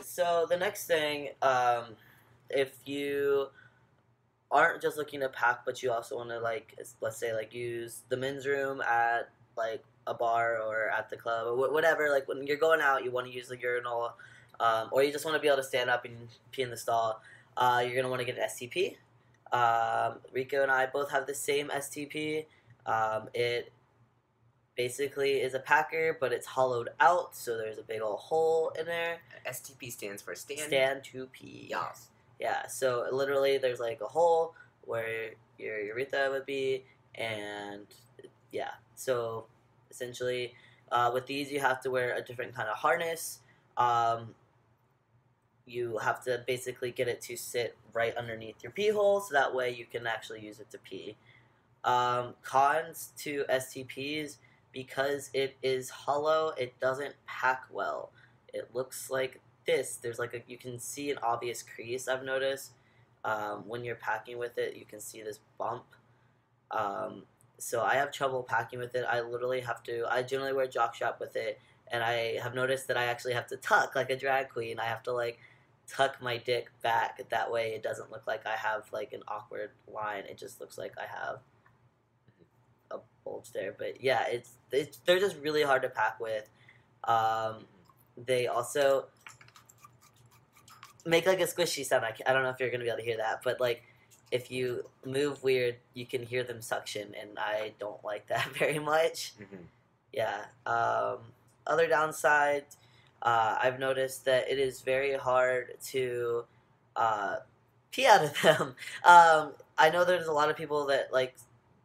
So the next thing, if you aren't just looking to pack, but you also want to like, let's say like use the men's room at like a bar or at the club or whatever. Like when you're going out, you want to use the urinal, or you just want to be able to stand up and pee in the stall. You're gonna want to get an STP. Rico and I both have the same STP. It basically is a packer, but it's hollowed out, so there's a big old hole in there. STP stands for Stand to pee. Yes. Yeah, so literally there's like a hole where your urethra would be, and yeah, so essentially with these you have to wear a different kind of harness. You have to basically get it to sit right underneath your pee hole, so that way you can actually use it to pee. Cons to STPs, because it is hollow, it doesn't pack well. It looks like this. There's like you can see an obvious crease, I've noticed. When you're packing with it, you can see this bump. So I have trouble packing with it. I generally wear jockstrap with it, and I have noticed that I actually have to tuck like a drag queen. I have to like tuck my dick back. That way it doesn't look like I have like an awkward line. It just looks like I have a bulge there. But yeah, they're just really hard to pack with. They also make like a squishy sound. I don't know if you're gonna be able to hear that, but like if you move weird, you can hear them suction, and I don't like that very much. Mm-hmm. Yeah. Other downside, I've noticed that it is very hard to pee out of them. I know there's a lot of people that like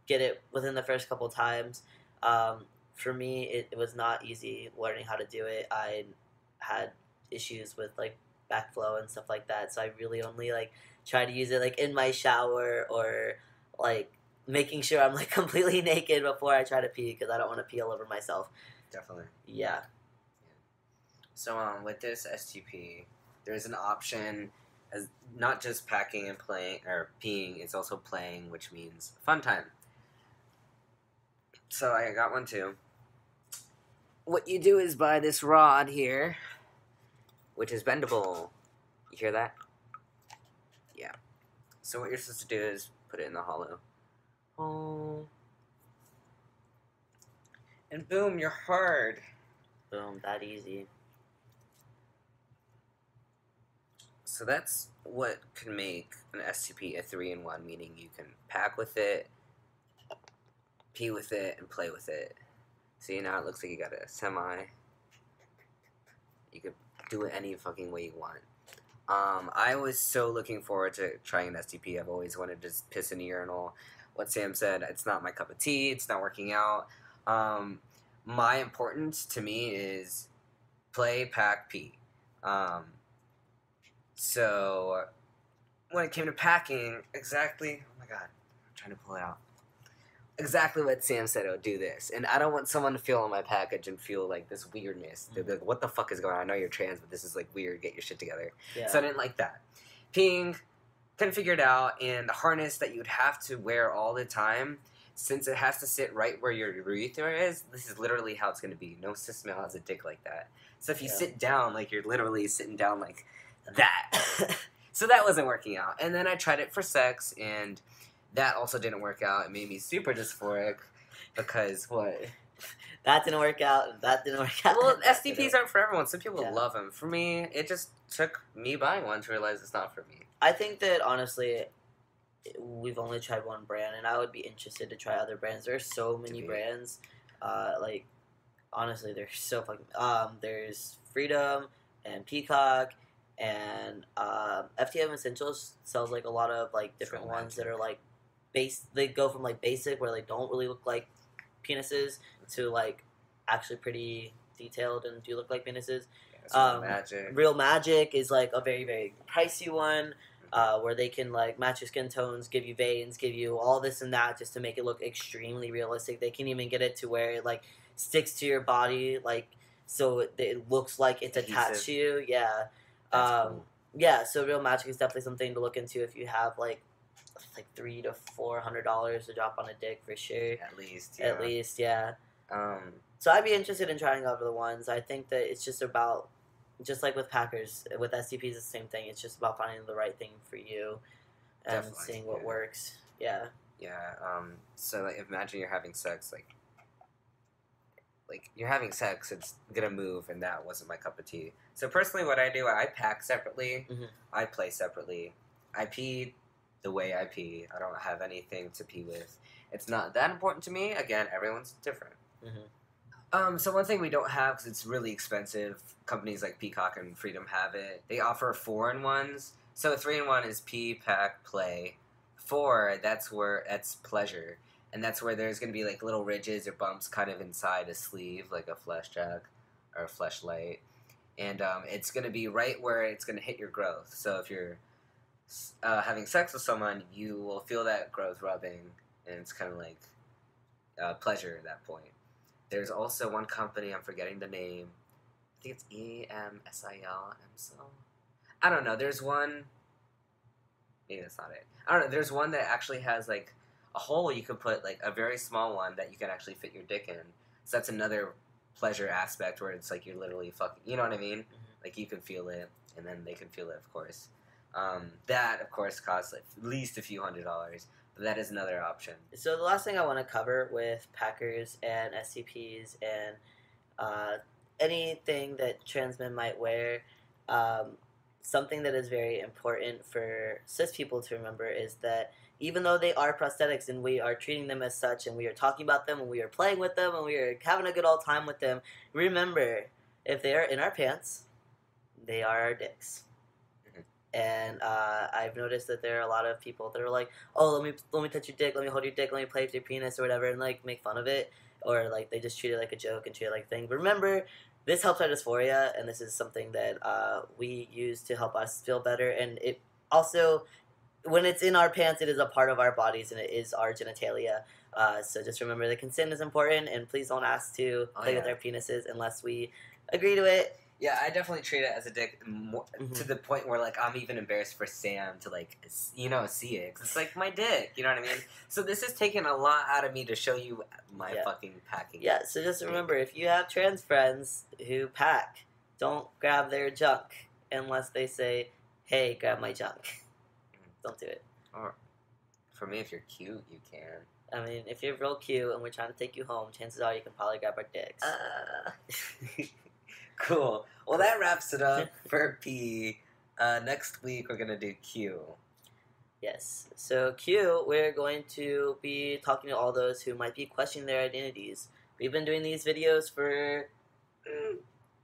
get it within the first couple times. For me, it was not easy learning how to do it. I had issues with like backflow and stuff like that, so I really only like try to use it like in my shower or like making sure I'm like completely naked before I try to pee, because I don't want to pee all over myself. Definitely. Yeah. So with this STP, there's an option as not just packing and playing or peeing, it's also playing, which means fun time. So I got one too. What you do is buy this rod here, which is bendable. You hear that? Yeah. So what you're supposed to do is put it in the hollow. Oh. And boom, you're hard. Boom, that easy. So that's what could make an STP a 3-in-1, meaning you can pack with it, pee with it, and play with it. See, now it looks like you got a semi. You could do it any fucking way you want. I was so looking forward to trying an STP. I've always wanted to just piss in a urinal. What Sam said, it's not my cup of tea. It's not working out. My importance to me is play, pack, pee. So when it came to packing, exactly, oh my god, I'm trying to pull it out. Exactly what Sam said, oh, do this. And I don't want someone to feel on my package and feel like this weirdness. They'll be like, what the fuck is going on? I know you're trans, but this is like weird. Get your shit together. Yeah. So I didn't like that. Peeing, couldn't figure it out. And the harness that you'd have to wear all the time, since it has to sit right where your urethra is, this is literally how it's going to be. No cis male has a dick like that. So if you sit down, like you're literally sitting down like that. So that wasn't working out. And then I tried it for sex, and that also didn't work out. It made me super dysphoric because what? That didn't work out, and that didn't work out. Well, STPs aren't for everyone. Some people Yeah. love them. For me, it just took me buying one to realize it's not for me. I think that honestly, we've only tried one brand, and I would be interested to try other brands. There's so many brands. Like, honestly, there's so fucking. There's Freedom and Peacock, and FTM Essentials sells like a lot of like different ones that are like they go from like basic, where they don't really look like penises, to like actually pretty detailed and do look like penises. Real Magic. Real Magic is like a very, very pricey one, where they can like match your skin tones, give you veins, give you all this and that, just to make it look extremely realistic. They can even get it to where it like sticks to your body, like so it looks like it's attached to you. Yeah. Cool. Yeah, so Real Magic is definitely something to look into if you have like $300 to $400 to drop on a dick, for sure. At least, yeah. So I'd be interested in trying out other ones. I think that it's just about, just like with Packers, with STPs, it's the same thing. It's just about finding the right thing for you and Definitely, seeing what yeah. works. Yeah. Yeah. So like, imagine you're having sex, like you're having sex, it's gonna move, and that wasn't my cup of tea. So personally, what I do, I pack separately, Mhm. I play separately, I pee the way I pee. I don't have anything to pee with. It's not that important to me. Again, everyone's different. So one thing we don't have because it's really expensive. Companies like Peacock and Freedom have it. They offer 4-in-1s. So 3-in-1 is pee, pack, play. 4, that's pleasure. And that's where there's going to be like little ridges or bumps kind of inside a sleeve, like a flesh jack or a fleshlight. And it's going to be right where it's going to hit your growth. So if you're having sex with someone, you will feel that growth rubbing, and it's kind of like pleasure at that point. There's also one company, I'm forgetting the name. I think it's EMSIL. I don't know. There's one. Maybe that's not it. I don't know. There's one that actually has like a hole you can put, like a very small one that you can actually fit your dick in. So that's another pleasure aspect where it's like you're literally fucking. You know what I mean? Like you can feel it, and then they can feel it, of course. That, of course, costs like at least a few $100s. But that is another option. So the last thing I want to cover with Packers and SCPs and anything that trans men might wear, something that is very important for cis people to remember is that even though they are prosthetics and we are treating them as such and we are talking about them and we are playing with them and we are having a good old time with them, remember, if they are in our pants, they are our dicks. And I've noticed that there are a lot of people that are like, oh, let me touch your dick, let me hold your dick, let me play with your penis or whatever, and like make fun of it, or like they just treat it like a joke and treat it like a thing. But remember, this helps our dysphoria, and this is something that we use to help us feel better. And it also, when it's in our pants, it is a part of our bodies and it is our genitalia. So just remember that consent is important, and please don't ask to play with our penises unless we agree to it. Yeah, I definitely treat it as a dick to the point where, like, I'm even embarrassed for Sam to, like, see it. 'Cause it's like my dick, you know what I mean? So this is taking a lot out of me to show you my fucking packing. Yeah, so just remember, if you have trans friends who pack, don't grab their junk unless they say, hey, grab my junk. Don't do it. Or, for me, if you're cute, you can. I mean, if you're real cute and we're trying to take you home, chances are you can probably grab our dicks. Cool. Well, that wraps it up for P. Next week, we're going to do Q. Yes. So Q, we're going to be talking to all those who might be questioning their identities. We've been doing these videos for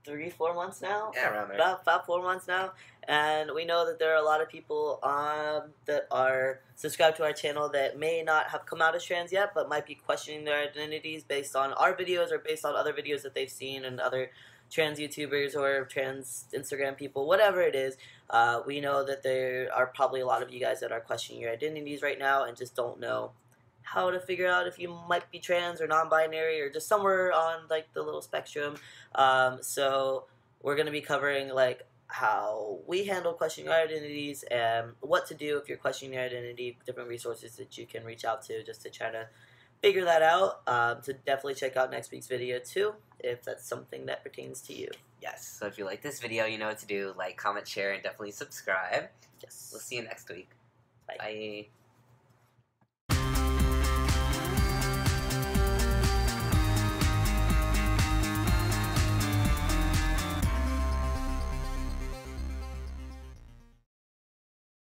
3-4 months now. Yeah, around there. About 4 months now. And we know that there are a lot of people that are subscribed to our channel that may not have come out as trans yet, but might be questioning their identities based on our videos or based on other videos that they've seen and other trans YouTubers or trans Instagram people, whatever it is. We know that there are probably a lot of you guys that are questioning your identities right now and just don't know how to figure out if you might be trans or non-binary or just somewhere on like the little spectrum. So we're going to be covering like how we handle questioning our identities and what to do if you're questioning your identity, different resources that you can reach out to just to try to figure that out. So definitely check out next week's video too, if that's something that pertains to you. Yes. So if you like this video, you know what to do. Like, comment, share, and definitely subscribe. Yes. We'll see you next week. Bye. Bye.